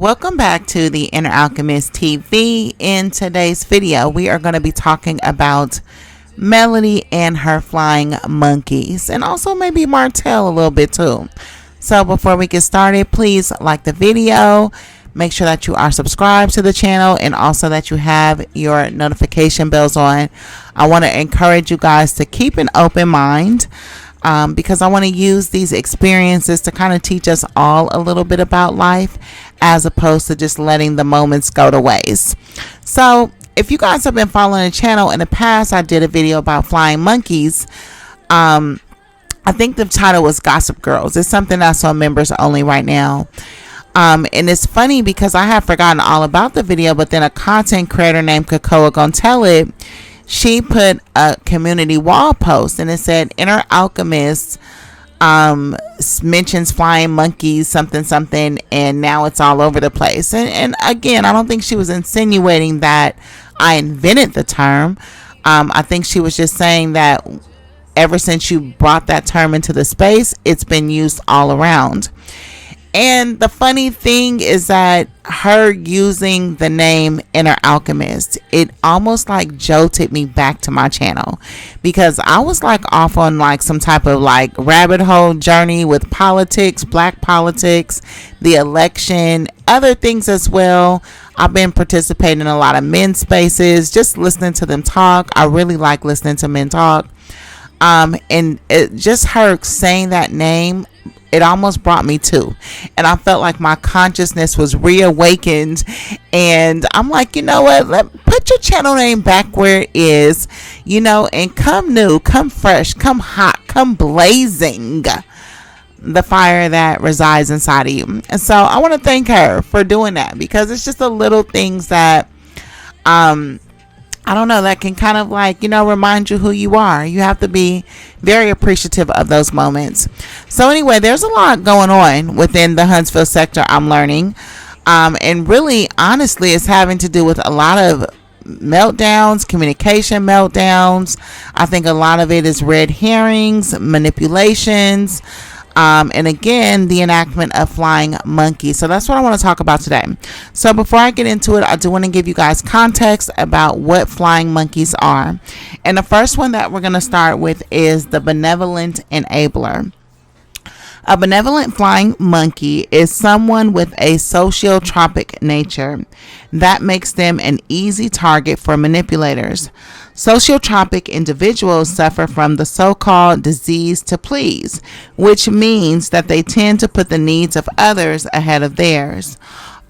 Welcome back to the InherAlchemist TV. In today's video, we are going to be talking about Melody and her flying monkeys, and also maybe Martel a little bit too. So before we get started, please like the video, make sure that you are subscribed to the channel, and also that you have your notification bells on. I want to encourage you guys to keep an open mind, because I want to use these experiences to kind of teach us all a little bit about life, as opposed to just letting the moments go to waste. So if you guys have been following the channel in the past, I did a video about flying monkeys. I think the title was Gossip Girls. It's something that's on members only right now. And it's funny because I have forgotten all about the video, but then a content creator named Kakoa Gon Tell It, she put a community wall post, and it said InherAlchemist mentions flying monkeys something, and now it's all over the place. And again, I don't think she was insinuating that I invented the term. I think she was just saying that ever since you brought that term into the space, it's been used all around. And the funny thing is that her using the name InherAlchemist, it almost like jolted me back to my channel, because I was like off on like some type of like rabbit hole journey with politics, black politics, the election, other things as well. I've been participating in a lot of men's spaces, just listening to them talk. I really like listening to men talk. And it just her saying that name, it almost brought me to, and I felt like my consciousness was reawakened, and I'm like, you know what, put your channel name back where it is, and come new, come fresh, come hot, come blazing the fire that resides inside of you. And so I want to thank her for doing that, because it's just the little things that I don't know, that can kind of like, remind you who you are. You have to be very appreciative of those moments. So anyway, there's a lot going on within the Huntsville sector, I'm learning. And really, honestly, it's having to do with a lot of meltdowns, communication meltdowns. I think a lot of it is red herrings, manipulations, and again, the enactment of flying monkeys. So that's what I want to talk about today. So before I get into it, I do want to give you guys context about what flying monkeys are. And the first one that we're going to start with is the benevolent enabler. A benevolent flying monkey is someone with a sociotropic nature that makes them an easy target for manipulators. Sociotropic individuals suffer from the so-called disease to please, which means that they tend to put the needs of others ahead of theirs.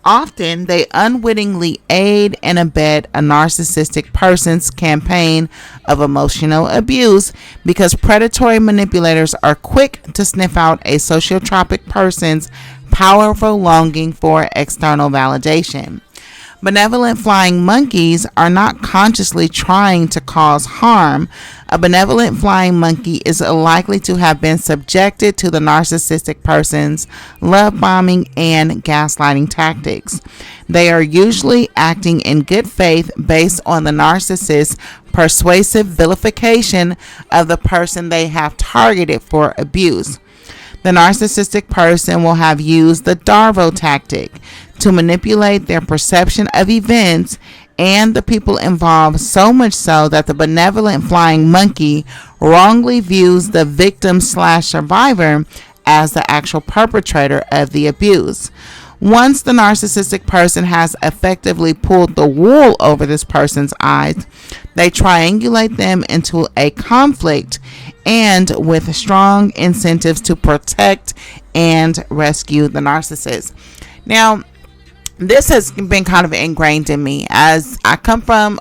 Often, they unwittingly aid and abet a narcissistic person's campaign of emotional abuse, because predatory manipulators are quick to sniff out a sociotropic person's powerful longing for external validation. Benevolent flying monkeys are not consciously trying to cause harm. A benevolent flying monkey is likely to have been subjected to the narcissistic person's love bombing and gaslighting tactics. They are usually acting in good faith based on the narcissist's persuasive vilification of the person they have targeted for abuse. The narcissistic person will have used the Darvo tactic to manipulate their perception of events and the people involved, so much so that the benevolent flying monkey wrongly views the victim/survivor as the actual perpetrator of the abuse. Once the narcissistic person has effectively pulled the wool over this person's eyes, they triangulate them into a conflict, and with strong incentives to protect and rescue the narcissist. Now, this has been kind of ingrained in me, as I come from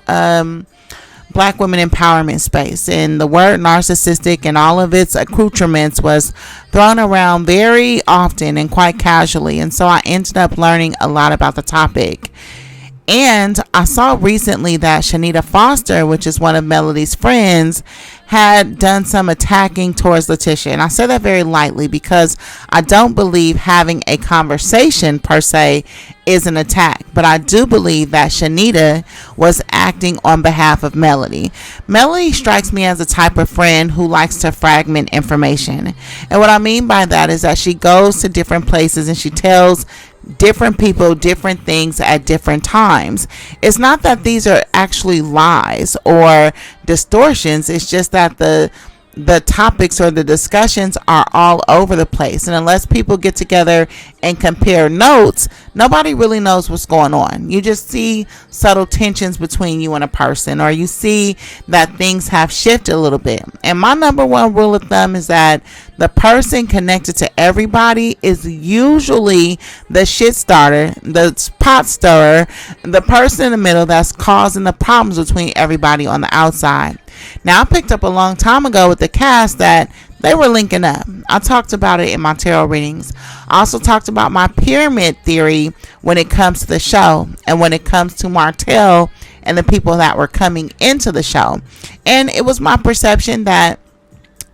Black women empowerment space, and the word narcissistic and all of its accoutrements was thrown around very often and quite casually, and so I ended up learning a lot about the topic. And I saw recently that Chanita Foster, which is one of Melody's friends, had done some attacking towards Letitia. And I say that very lightly, because I don't believe having a conversation per se is an attack. But I do believe that Chanita was acting on behalf of Melody. Melody strikes me as a type of friend who likes to fragment information. And what I mean by that is that she goes to different places and she tells different people different things at different times. It's not that these are actually lies or distortions. It's just that the topics or the discussions are all over the place, and unless people get together and compare notes, nobody really knows what's going on. You just see subtle tensions between you and a person, or you see that things have shifted a little bit. And my number one rule of thumb is that the person connected to everybody is usually the shit starter, the pot stirrer, the person in the middle that's causing the problems between everybody on the outside. Now, I picked up a long time ago with the cast that they were linking up. I talked about it in my tarot readings. I also talked about my pyramid theory when it comes to the show and when it comes to Martel and the people that were coming into the show. And it was my perception that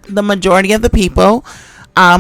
the majority of the people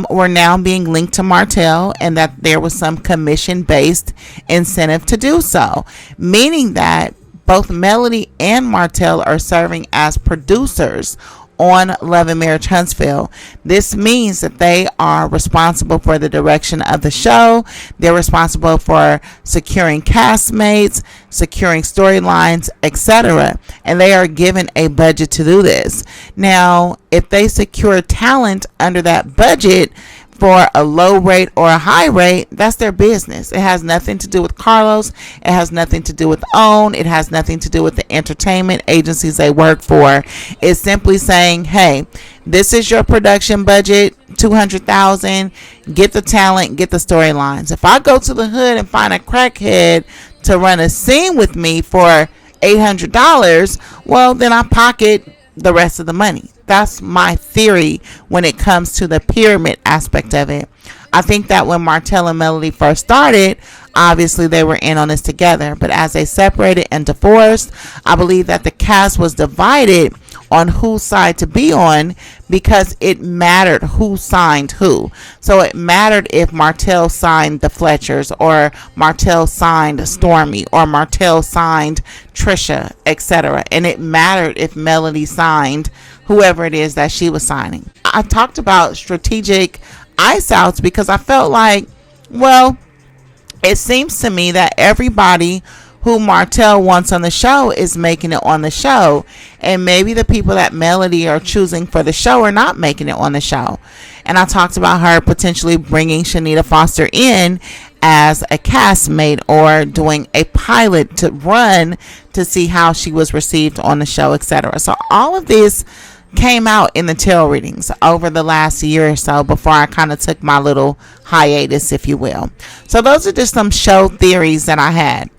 were now being linked to Martel, and that there was some commission-based incentive to do so, meaning that both Melody and Martel are serving as producers on Love and Marriage Huntsville. This means that they are responsible for the direction of the show. They're responsible for securing castmates, securing storylines, etc. And they are given a budget to do this. Now, if they secure talent under that budget for a low rate or a high rate, that's their business. It has nothing to do with Carlos. It has nothing to do with OWN. It has nothing to do with the entertainment agencies they work for. It's simply saying, hey, this is your production budget, $200,000. Get the talent, get the storylines. If I go to the hood and find a crackhead to run a scene with me for $800, well, then I pocket the rest of the money. That's my theory when it comes to the pyramid aspect of it. I think that when Martel and Melody first started, obviously they were in on this together. But as they separated and divorced, I believe that the cast was divided on whose side to be on, because it mattered who signed who. So it mattered if Martel signed the Fletchers, or Martel signed Stormy, or Martel signed Trisha, etc. And it mattered if Melody signed whoever it is that she was signing. I talked about strategic ice outs because I felt like, well, it seems to me that everybody who Martel wants on the show is making it on the show, and maybe the people that Melody are choosing for the show are not making it on the show. And I talked about her potentially bringing Chanita Foster in as a castmate, or doing a pilot to run to see how she was received on the show, etc. So all of this came out in the tarot readings over the last year or so before I kind of took my little hiatus, if you will. So those are just some show theories that I had.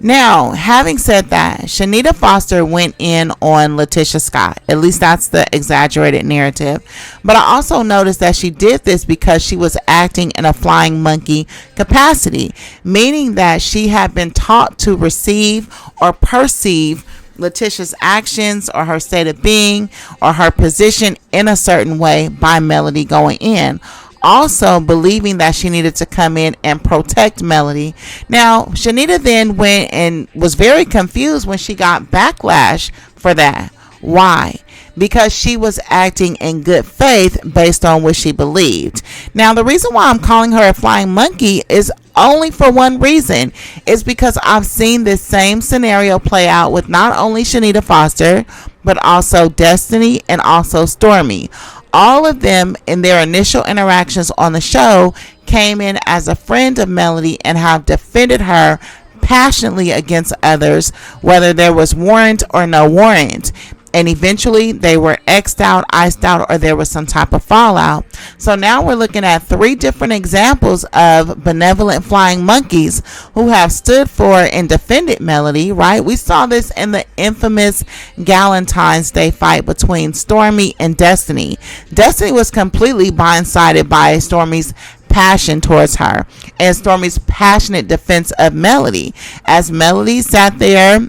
Now, having said that, Chanita Foster went in on Letitia Scott. At least that's the exaggerated narrative. But I also noticed that she did this because she was acting in a flying monkey capacity, meaning that she had been taught to receive or perceive Letitia's actions or her state of being or her position in a certain way by Melody going in, also believing that she needed to come in and protect Melody. Now, Chanita then went and was very confused when she got backlash for that. Why? Because she was acting in good faith based on what she believed. Now, the reason why I'm calling her a flying monkey is only for one reason. It's because I've seen this same scenario play out with not only Chanita Foster, but also Destiny and also Stormy. All of them, in their initial interactions on the show, came in as a friend of Melody and have defended her passionately against others, whether there was warrant or no warrant. And eventually they were X'd out, iced out, or there was some type of fallout. So now we're looking at 3 different examples of benevolent flying monkeys who have stood for and defended Melody, right? We saw this in the infamous Galentine's Day fight between Stormy and Destiny. Destiny was completely blindsided by Stormy's passion towards her and Stormy's passionate defense of Melody, as Melody sat there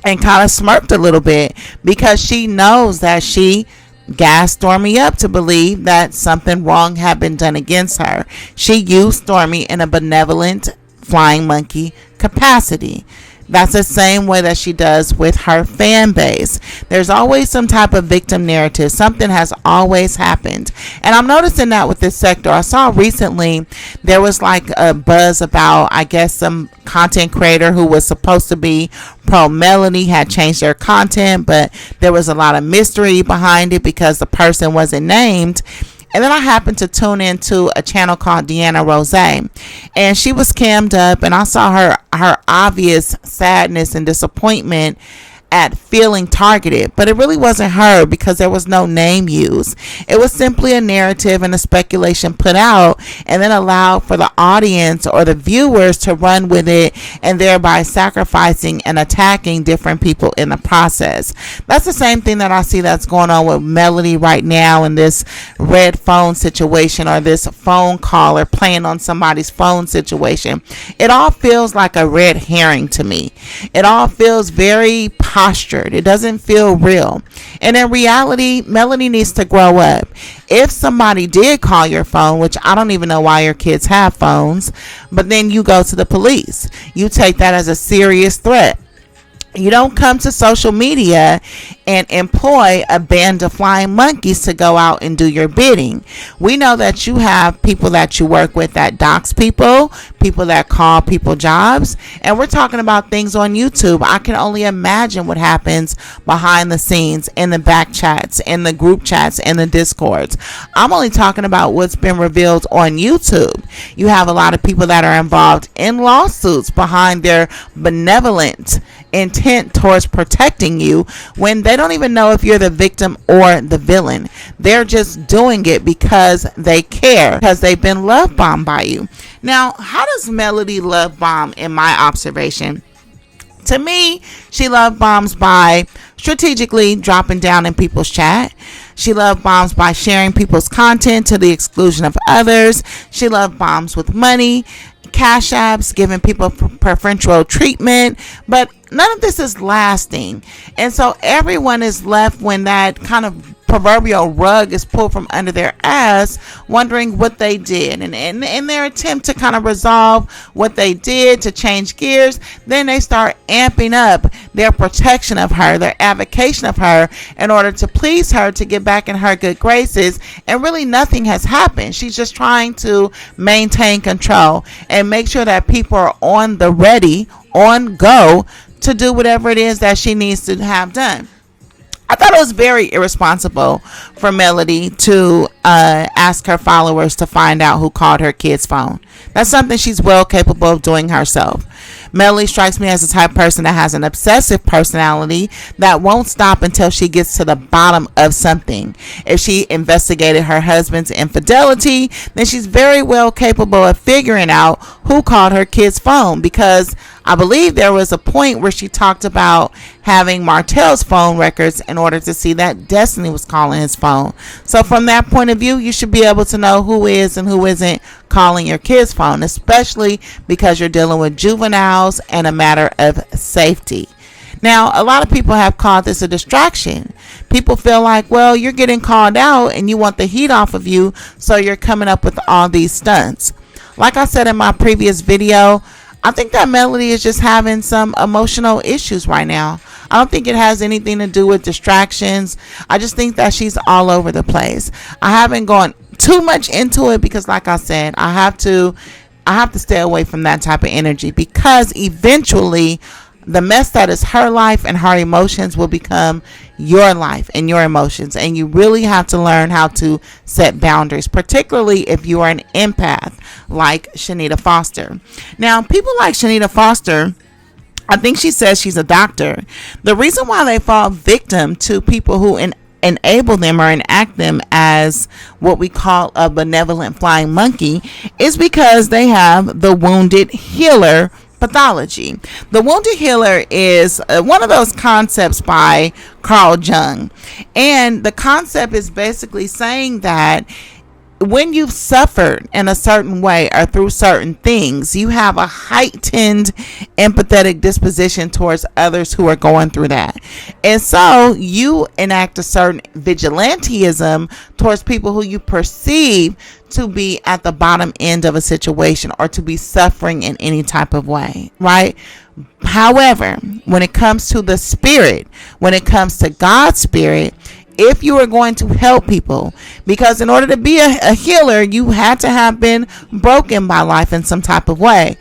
and kind of smirked a little bit because she knows that she gassed Stormy up to believe that something wrong had been done against her. She used Stormy in a benevolent flying monkey capacity. That's the same way that she does with her fan base. There's always some type of victim narrative. Something has always happened. And I'm noticing that with this sector. I saw recently there was like a buzz about, I guess, some content creator who was supposed to be pro Melody had changed their content, but there was a lot of mystery behind it because the person wasn't named. And then I happened to tune into a channel called Deanna Rose, and she was cammed up, and I saw her obvious sadness and disappointment at feeling targeted, but it really wasn't her because there was no name used. It was simply a narrative and a speculation put out and then allowed for the audience or the viewers to run with it, and thereby sacrificing and attacking different people in the process. That's the same thing that I see that's going on with Melody right now in this red phone situation, or this phone caller playing on somebody's phone situation. It all feels like a red herring to me. It all feels very postured. It doesn't feel real. And in reality, Melody needs to grow up. If somebody did call your phone, which I don't even know why your kids have phones, but then you go to the police, you take that as a serious threat. You don't come to social media and employ a band of flying monkeys to go out and do your bidding. We know that you have people that you work with that dox people, people that call people jobs, and we're talking about things on YouTube. I can only imagine what happens behind the scenes, in the back chats, in the group chats, in the discords. I'm only talking about what's been revealed on YouTube. You have a lot of people that are involved in lawsuits behind their benevolent intent towards protecting you, when they don't even know if you're the victim or the villain. They're just doing it because they care, because they've been love bombed by you. Now, how does Melody love bomb in my observation? To me, she love bombs by strategically dropping down in people's chat. She love bombs by sharing people's content to the exclusion of others. She love bombs with money, cash apps, giving people preferential treatment, but none of this is lasting. And so everyone is left, when that kind of proverbial rug is pulled from under their ass, wondering what they did. And in their attempt to kind of resolve what they did, to change gears, then they start amping up their protection of her, their avocation of her, in order to please her, to get back in her good graces. And really nothing has happened. She's just trying to maintain control and make sure that people are on the ready, on go, to do whatever it is that she needs to have done. I thought it was very irresponsible for Melody to ask her followers to find out who called her kid's phone. That's something she's well capable of doing herself. Melody strikes me as the type of person that has an obsessive personality that won't stop until she gets to the bottom of something. If she investigated her husband's infidelity, then she's very well capable of figuring out who called her kid's phone, because I believe there was a point where she talked about having Martel's phone records in order to see that Destiny was calling his phone. So from that point of view, you should be able to know who is and who isn't calling your kid's phone, especially because you're dealing with juveniles and a matter of safety. Now, a lot of people have called this a distraction. People feel like, well, you're getting called out and you want the heat off of you, so you're coming up with all these stunts. Like I said in my previous video, I think that Melody is just having some emotional issues right now. I don't think it has anything to do with distractions. I just think that she's all over the place. I haven't gone too much into it because, like I said, I have to stay away from that type of energy, because eventually the mess that is her life and her emotions will become your life and your emotions. And you really have to learn how to set boundaries, particularly if you are an empath like Chanita Foster. Now, people like Chanita Foster, I think she says she's a doctor. The reason why they fall victim to people who enable them or enact them as what we call a benevolent flying monkey is because they have the wounded healer pathology. The wounded healer is one of those concepts by Carl Jung, and the concept is basically saying that when you've suffered in a certain way or through certain things, you have a heightened empathetic disposition towards others who are going through that. And so you enact a certain vigilantism towards people who you perceive to be at the bottom end of a situation or to be suffering in any type of way, right? However, when it comes to the spirit, when it comes to God's spirit, if you are going to help people, because in order to be a healer, you had to have been broken by life in some type of way.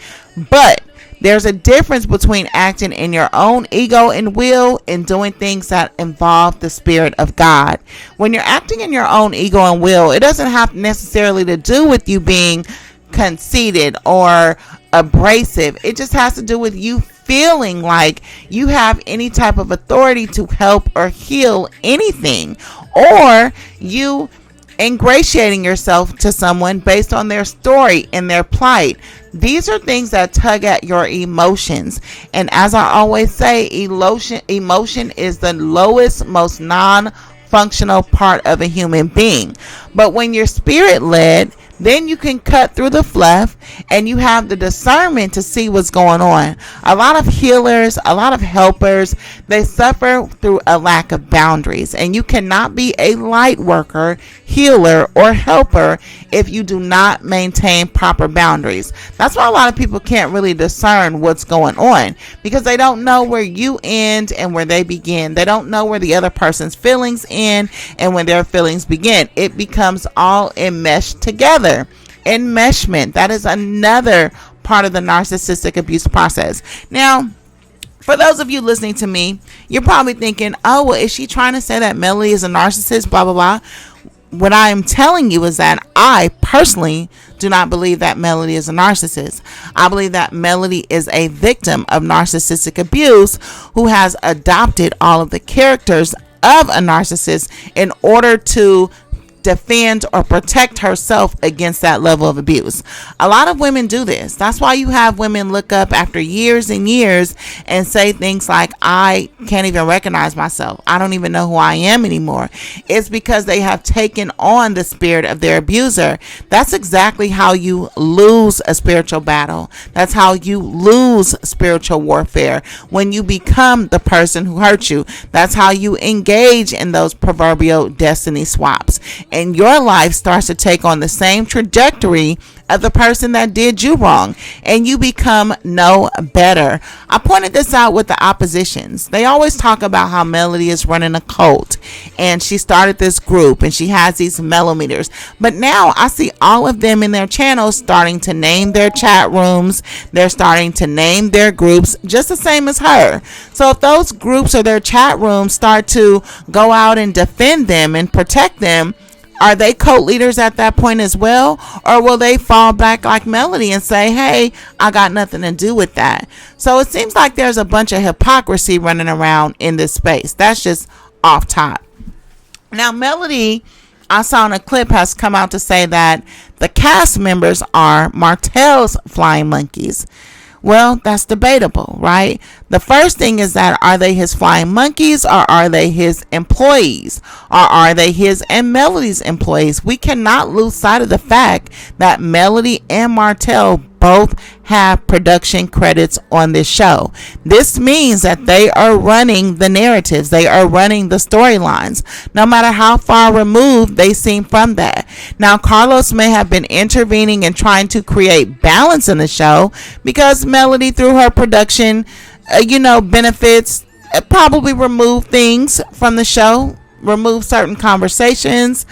But there's a difference between acting in your own ego and will and doing things that involve the spirit of God. When you're acting in your own ego and will, it doesn't have necessarily to do with you being conceited or abrasive. It just has to do with you feeling like you have any type of authority to help or heal anything, or you ingratiating yourself to someone based on their story and their plight. These are things that tug at your emotions. And as I always say, emotion is the lowest, most non-functional part of a human being. But when you're spirit led, then you can cut through the fluff and you have the discernment to see what's going on. A lot of healers, a lot of helpers, they suffer through a lack of boundaries. And you cannot be a light worker, healer, or helper if you do not maintain proper boundaries. That's why a lot of people can't really discern what's going on, because they don't know where you end and where they begin. They don't know where the other person's feelings end and when their feelings begin. It becomes all enmeshed together. Enmeshment, that is another part of the narcissistic abuse process. Now, for those of you listening to me, you're probably thinking, oh, well, is she trying to say that Melody is a narcissist, blah, blah, blah. What I am telling you is that I personally do not believe that Melody is a narcissist. I believe that Melody is a victim of narcissistic abuse who has adopted all of the characters of a narcissist in order to defend or protect herself against that level of abuse. A lot of women do this. That's why you have women look up after years and years and say things like, I can't even recognize myself. I don't even know who I am anymore. It's because they have taken on the spirit of their abuser. That's exactly how you lose a spiritual battle. That's how you lose spiritual warfare. When you become the person who hurt you, that's how you engage in those proverbial destiny swaps. And your life starts to take on the same trajectory of the person that did you wrong, and you become no better. I pointed this out with the oppositions. They always talk about how Melody is running a cult and she started this group and she has these mellometers. But now I see all of them in their channels starting to name their chat rooms. They're starting to name their groups just the same as her. So if those groups or their chat rooms start to go out and defend them and protect them, are they cult leaders at that point as well? Or will they fall back like Melody and say, hey, I got nothing to do with that? So it seems like there's a bunch of hypocrisy running around in this space. That's just off top. Now, Melody, I saw in a clip, has come out to say that the cast members are Martel's flying monkeys. Well, that's debatable, right? The first thing is that, are they his flying monkeys, or are they his employees, or are they his and Melody's employees? We cannot lose sight of the fact that Melody and Martel both have production credits on this show. This means that they are running the narratives. They are running the storylines, no matter how far removed they seem from that. Now, Carlos may have been intervening and trying to create balance in the show because Melody, through her production, benefits, probably remove things from the show, remove certain conversations,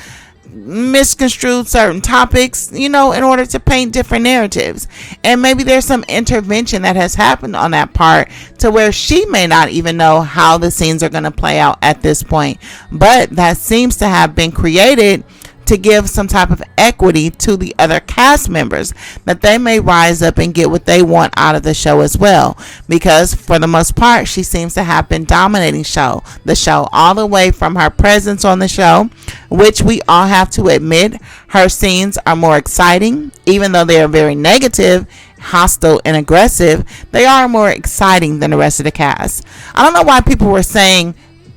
misconstrued certain topics, in order to paint different narratives. And maybe there's some intervention that has happened on that part to where she may not even know how the scenes are going to play out at this point. But that seems to have been created to give some type of equity to the other cast members, that they may rise up and get what they want out of the show as well. Because for the most part, she seems to have been dominating the show all the way from her presence on the show, which we all have to admit, her scenes are more exciting. Even though they are very negative, hostile, and aggressive, they are more exciting than the rest of the cast. I don't know why people were saying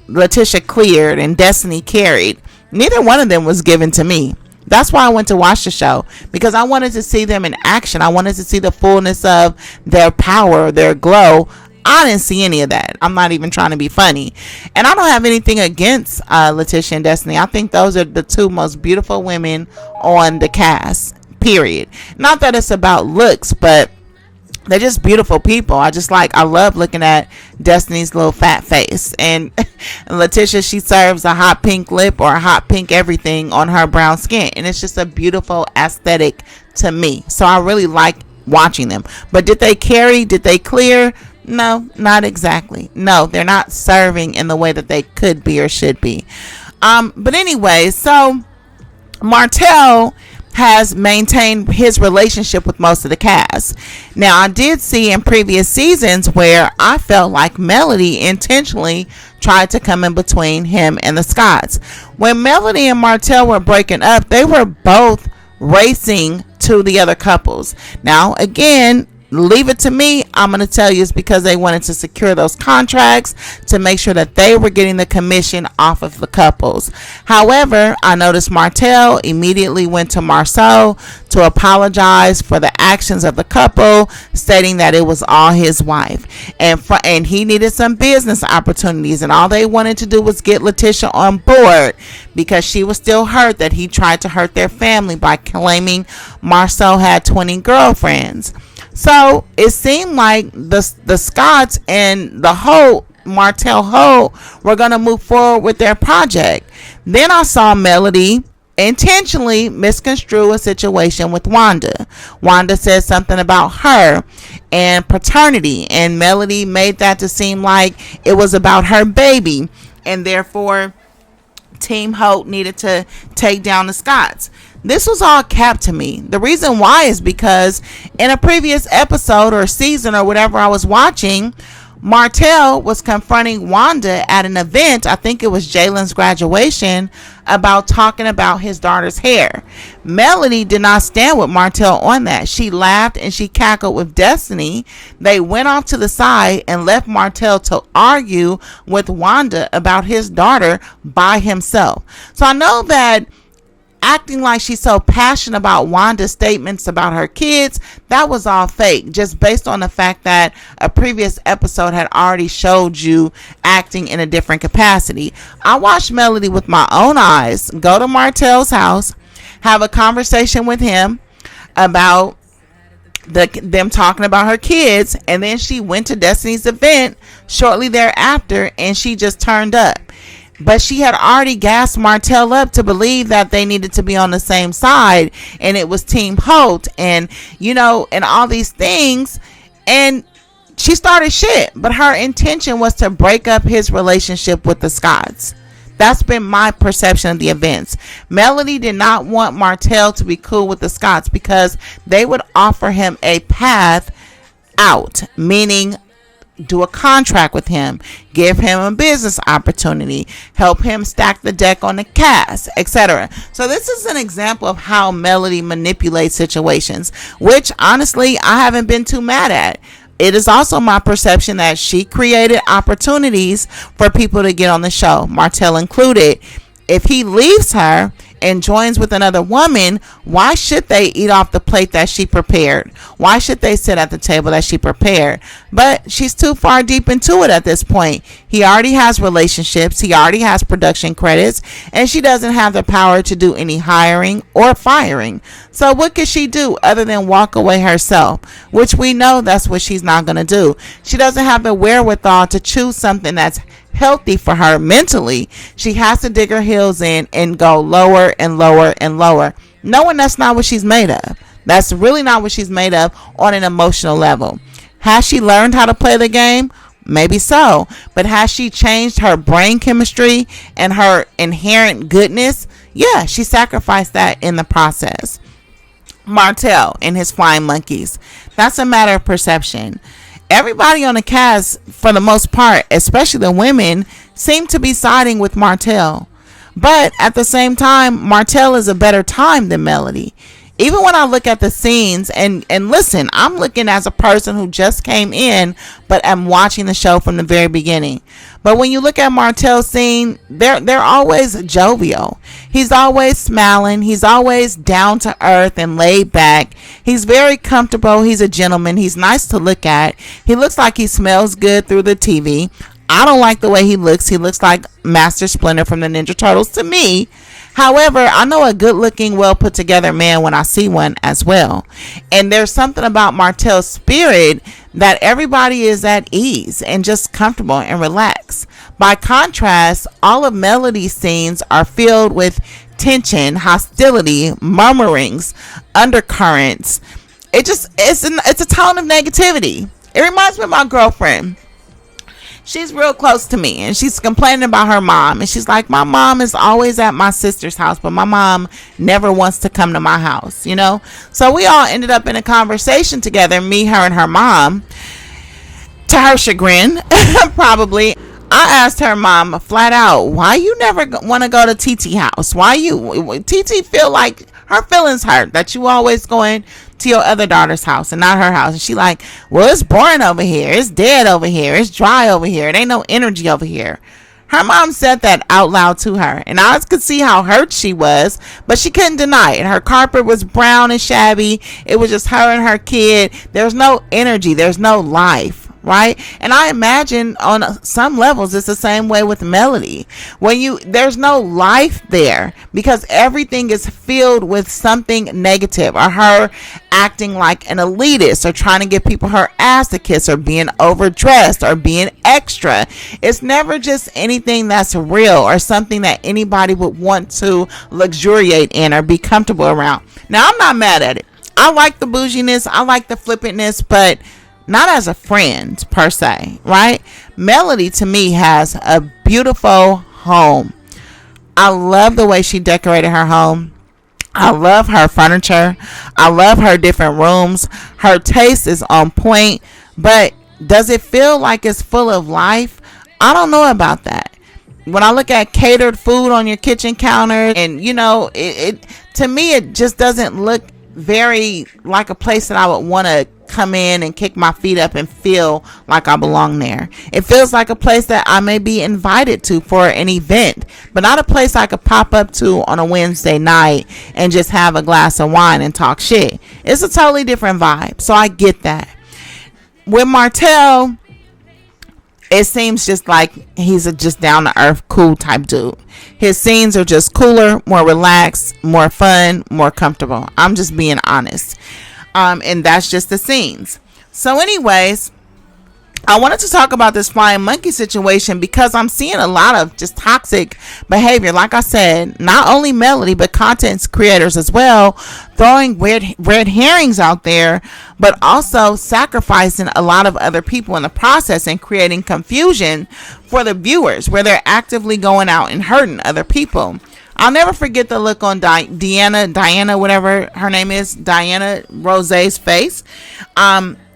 Letitia cleared and Destiny carried. Neither one of them was given to me. That's why I went to watch the show, because I wanted to see them in action. I wanted to see the fullness of their power, their glow. I didn't see any of that. I'm not even trying to be funny. And I don't have anything against Letitia and Destiny. I think those are the two most beautiful women on the cast, period. Not that it's about looks, but they're just beautiful people. I love looking at Destiny's little fat face. And Letitia, she serves a hot pink lip or a hot pink everything on her brown skin. And it's just a beautiful aesthetic to me. So I really like watching them. But did they carry? Did they clear? No, not exactly. No, they're not serving in the way that they could be or should be. But anyway, so Martel has maintained his relationship with most of the cast. Now, I did see in previous seasons where I felt like Melody intentionally tried to come in between him and the Scotts. When Melody and Martel were breaking up, they were both racing to the other couples. Now, again, leave it to me. I'm going to tell you it's because they wanted to secure those contracts to make sure that they were getting the commission off of the couples. However, I noticed Martel immediately went to Marceau to apologize for the actions of the couple, stating that it was all his wife. And he needed some business opportunities, and all they wanted to do was get Letitia on board because she was still hurt that he tried to hurt their family by claiming Marceau had 20 girlfriends. So it seemed like the Scotts and the whole Martel were going to move forward with their project. Then I saw Melody intentionally misconstrue a situation with Wanda. Wanda said something about her and paternity, and Melody made that to seem like it was about her baby, and therefore Team Hope needed to take down the Scotts. This was all capped to me. The reason why is because in a previous episode or season or whatever I was watching, Martel was confronting Wanda at an event, I think it was Jalen's graduation, about talking about his daughter's hair. Melody did not stand with Martel on that. She laughed and she cackled with Destiny. They went off to the side and left Martel to argue with Wanda about his daughter by himself. So I know that acting like she's so passionate about Wanda's statements about her kids, that was all fake, just based on the fact that a previous episode had already showed you acting in a different capacity. I watched Melody with my own eyes go to Martel's house, have a conversation with him about them talking about her kids, and then she went to Destiny's event shortly thereafter and she just turned up. But she had already gassed Martel up to believe that they needed to be on the same side, and it was Team Holt, and and all these things, and she started shit. But her intention was to break up his relationship with the Scotts. That's been my perception of the events. Melody did not want Martel to be cool with the Scotts because they would offer him a path out, meaning do a contract with him, give him a business opportunity, help him stack the deck on the cast, etc. So this is an example of how Melody manipulates situations, which honestly I haven't been too mad at. It is also my perception that she created opportunities for people to get on the show, Martel included. If he leaves her and joins with another woman, why should they eat off the plate that she prepared? Why should they sit at the table that she prepared? But she's too far deep into it at this point. He already has relationships. He already has production credits. And she doesn't have the power to do any hiring or firing. So what could she do other than walk away herself? Which we know that's what she's not going to do. She doesn't have the wherewithal to choose something that's healthy for her mentally. She has to dig her heels in and go lower and lower and lower, knowing that's not what she's made of. That's really not what she's made of on an emotional level. Has she learned how to play the game? Maybe so. But has she changed her brain chemistry and her inherent goodness? Yeah, she sacrificed that in the process. Martel and his flying monkeys. That's a matter of perception. Everybody on the cast, for the most part, especially the women, seem to be siding with Martel. But at the same time, Martel is a better time than Melody. Even when I look at the scenes, and listen, I'm looking as a person who just came in, but I'm watching the show from the very beginning. But when you look at Martel's scene, they're always jovial. He's always smiling. He's always down to earth and laid back. He's very comfortable. He's a gentleman. He's nice to look at. He looks like he smells good through the TV. I don't like the way he looks. He looks like Master Splinter from the Ninja Turtles to me. However, I know a good looking, well put together man when I see one as well. And there's something about Martel's spirit that everybody is at ease and just comfortable and relaxed. By contrast, all of Melody's scenes are filled with tension, hostility, murmurings, undercurrents. It's a tone of negativity. It reminds me of my girlfriend. She's real close to me, and she's complaining about her mom, and she's like, my mom is always at my sister's house, but my mom never wants to come to my house, you know. So we all ended up in a conversation together, me, her, and her mom, to her chagrin. Probably I asked her mom flat out, why you never want to go to TT house? Why you TT feel like her feelings hurt that you always going to your other daughter's house and not her house? And she like, well, it's boring over here, it's dead over here, it's dry over here, it ain't no energy over here. Her mom said that out loud to her, and I could see how hurt she was, but she couldn't deny it. Her carpet was brown and shabby. It was just her and her kid. There's no energy, there's no life, right? And I imagine on some levels it's the same way with Melody. There's no life there because everything is filled with something negative, or her acting like an elitist, or trying to give people her ass to kiss, or being overdressed, or being extra. It's never just anything that's real or something that anybody would want to luxuriate in or be comfortable around. Now, I'm not mad at it. I like the bouginess, I like the flippantness, but not as a friend per se, right? Melody to me has a beautiful home. I love the way she decorated her home. I love her furniture. I love her different rooms. Her taste is on point, but does it feel like it's full of life? I don't know about that. When I look at catered food on your kitchen counter, and you know, it to me it just doesn't look very like a place that I would want to come in and kick my feet up and feel like I belong there. It feels like a place that I may be invited to for an event, but not a place I could pop up to on a Wednesday night and just have a glass of wine and talk shit. It's a totally different vibe, so I get that. With Martel, it seems just like he's a just down to earth, cool type dude. His scenes are just cooler, more relaxed, more fun, more comfortable. I'm just being honest. And that's just the scenes. So anyways, I wanted to talk about this flying monkey situation because I'm seeing a lot of just toxic behavior. Like I said, not only Melody, but content creators as well, throwing red herrings out there, but also sacrificing a lot of other people in the process and creating confusion for the viewers, where they're actively going out and hurting other people. I'll never forget the look on Diana, whatever her name is, Diana Rose's face,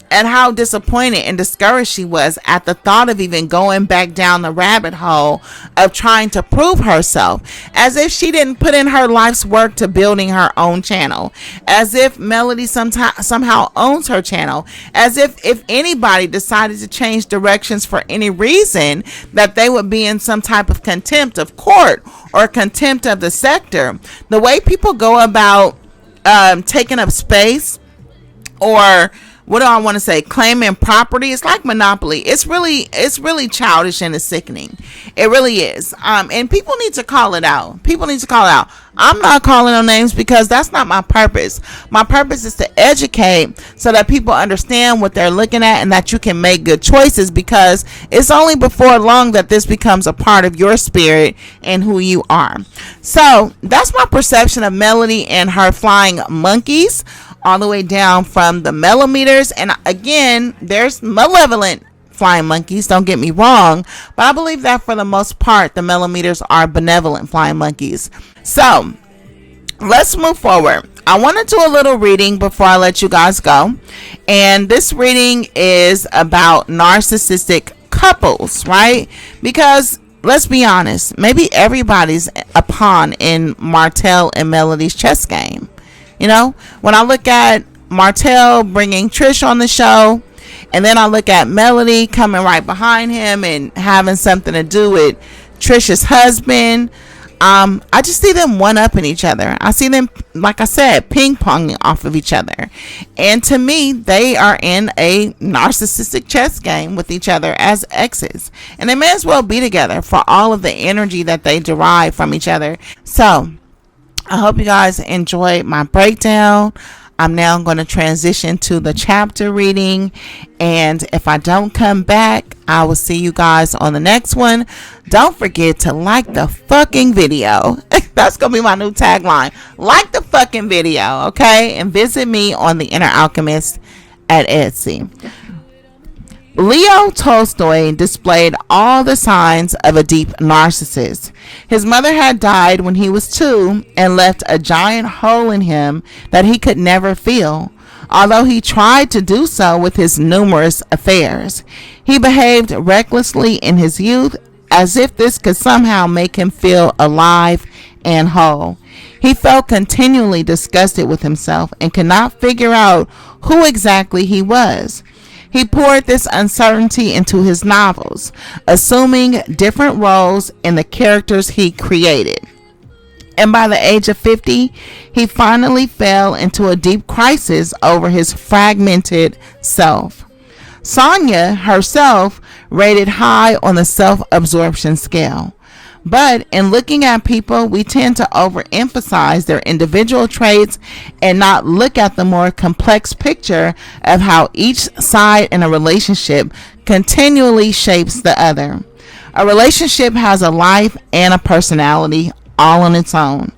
and how disappointed and discouraged she was at the thought of even going back down the rabbit hole of trying to prove herself, as if she didn't put in her life's work to building her own channel, as if Melody somehow owns her channel, as if anybody decided to change directions for any reason, that they would be in some type of contempt of court or contempt of the sector. The way people go about taking up space, or what do I want to say, claiming property, it's like monopoly. It's really childish and it's sickening. It really is. And people need to call it out. I'm not calling no names because that's not my purpose. My purpose is to educate so that people understand what they're looking at and that you can make good choices, because it's only before long that this becomes a part of your spirit and who you are. So that's my perception of Melody and her flying monkeys, all the way down from the millimeters. And again, there's malevolent flying monkeys, don't get me wrong, but I believe that for the most part the millimeters are benevolent flying monkeys. So let's move forward. I want to do a little reading before I let you guys go, and this reading is about narcissistic couples, right? Because let's be honest, maybe everybody's a pawn in Martel and Melody's chess game. You know, when I look at Martel bringing Trish on the show, and then I look at Melody coming right behind him and having something to do with Trish's husband, I just see them one-upping each other. I see them, like I said, ping-ponging off of each other. And to me, they are in a narcissistic chess game with each other as exes. And they may as well be together for all of the energy that they derive from each other. So, I hope you guys enjoyed my breakdown. I'm now going to transition to the chapter reading, and if I don't come back, I will see you guys on the next one. Don't forget to like the fucking video. That's going to be my new tagline. Like the fucking video, okay? And visit me on the InherAlchemist at Etsy. Leo Tolstoy displayed all the signs of a deep narcissist. His mother had died when he was 2 and left a giant hole in him that he could never fill, although he tried to do so with his numerous affairs. He behaved recklessly in his youth, as if this could somehow make him feel alive and whole. He felt continually disgusted with himself and could not figure out who exactly he was. He poured this uncertainty into his novels, assuming different roles in the characters he created. And by the age of 50, he finally fell into a deep crisis over his fragmented self. Sonia herself rated high on the self-absorption scale. But in looking at people, we tend to overemphasize their individual traits and not look at the more complex picture of how each side in a relationship continually shapes the other. A relationship has a life and a personality all on its own.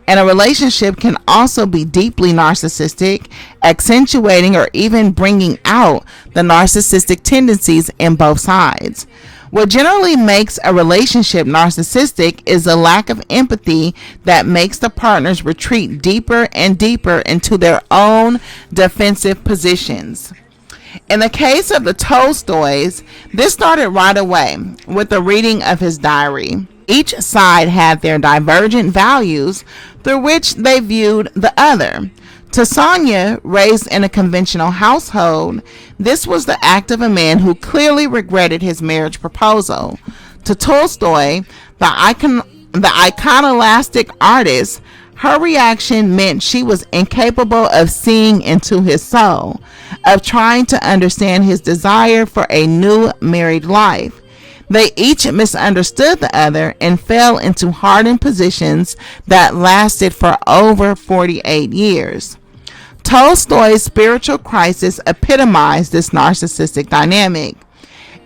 And a relationship can also be deeply narcissistic, accentuating or even bringing out the narcissistic tendencies in both sides. What generally makes a relationship narcissistic is a lack of empathy that makes the partners retreat deeper and deeper into their own defensive positions. In the case of the Tolstoys, this started right away with the reading of his diary. Each side had their divergent values through which they viewed the other. To Sonia, raised in a conventional household, this was the act of a man who clearly regretted his marriage proposal. To Tolstoy, the iconoclastic artist, her reaction meant she was incapable of seeing into his soul, of trying to understand his desire for a new married life. They each misunderstood the other and fell into hardened positions that lasted for over 48 years. Tolstoy's spiritual crisis epitomized this narcissistic dynamic.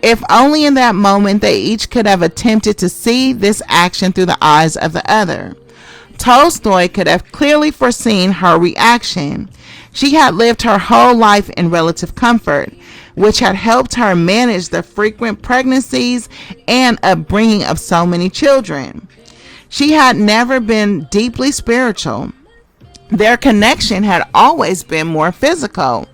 If only in that moment they each could have attempted to see this action through the eyes of the other. Tolstoy could have clearly foreseen her reaction. She had lived her whole life in relative comfort, which had helped her manage the frequent pregnancies and upbringing of so many children. She had never been deeply spiritual. Their connection had always been more physical.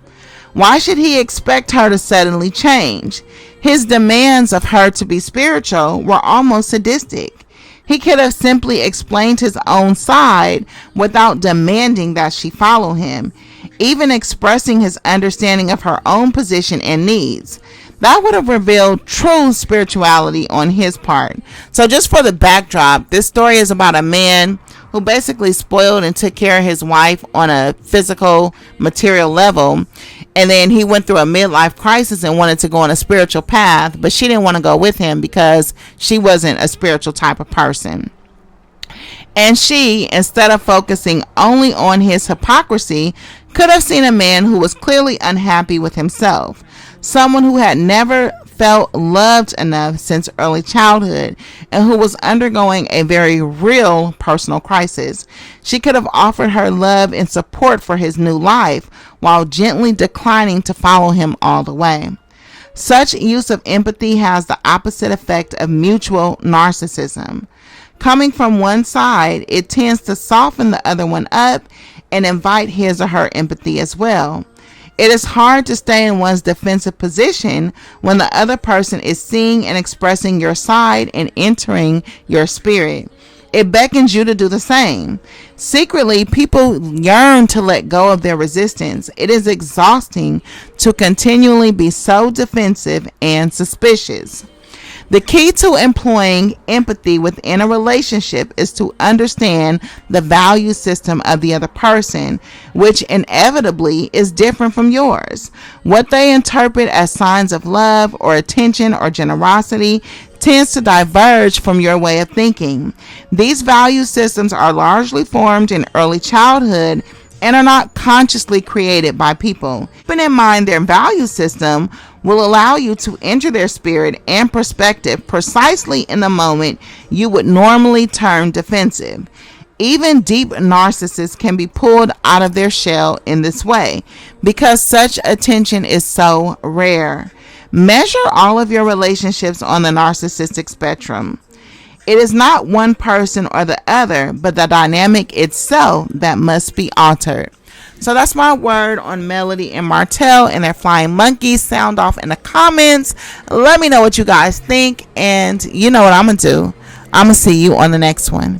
Why should he expect her to suddenly change? His demands of her to be spiritual were almost sadistic. He could have simply explained his own side without demanding that she follow him, even expressing his understanding of her own position and needs. That would have revealed true spirituality on his part. So just for the backdrop, this story is about a man who basically spoiled and took care of his wife on a physical, material level. And then he went through a midlife crisis and wanted to go on a spiritual path, but she didn't want to go with him because she wasn't a spiritual type of person. And she, instead of focusing only on his hypocrisy, could have seen a man who was clearly unhappy with himself, someone who had never felt loved enough since early childhood and who was undergoing a very real personal crisis. She could have offered her love and support for his new life while gently declining to follow him all the way. Such use of empathy has the opposite effect of mutual narcissism. Coming from one side, it tends to soften the other one up and invite his or her empathy as well. It is hard to stay in one's defensive position when the other person is seeing and expressing your side and entering your spirit. It beckons you to do the same. Secretly, people yearn to let go of their resistance. It is exhausting to continually be so defensive and suspicious. The key to employing empathy within a relationship is to understand the value system of the other person, which inevitably is different from yours. What they interpret as signs of love or attention or generosity tends to diverge from your way of thinking. These value systems are largely formed in early childhood and are not consciously created by people. Keeping in mind their value system will allow you to enter their spirit and perspective precisely in the moment you would normally turn defensive. Even deep narcissists can be pulled out of their shell in this way because such attention is so rare. Measure all of your relationships on the narcissistic spectrum. It is not one person or the other, but the dynamic itself that must be altered. So that's my word on Melody and Martel and their flying monkeys. Sound off in the comments. Let me know what you guys think. And you know what I'm going to do. I'm going to see you on the next one.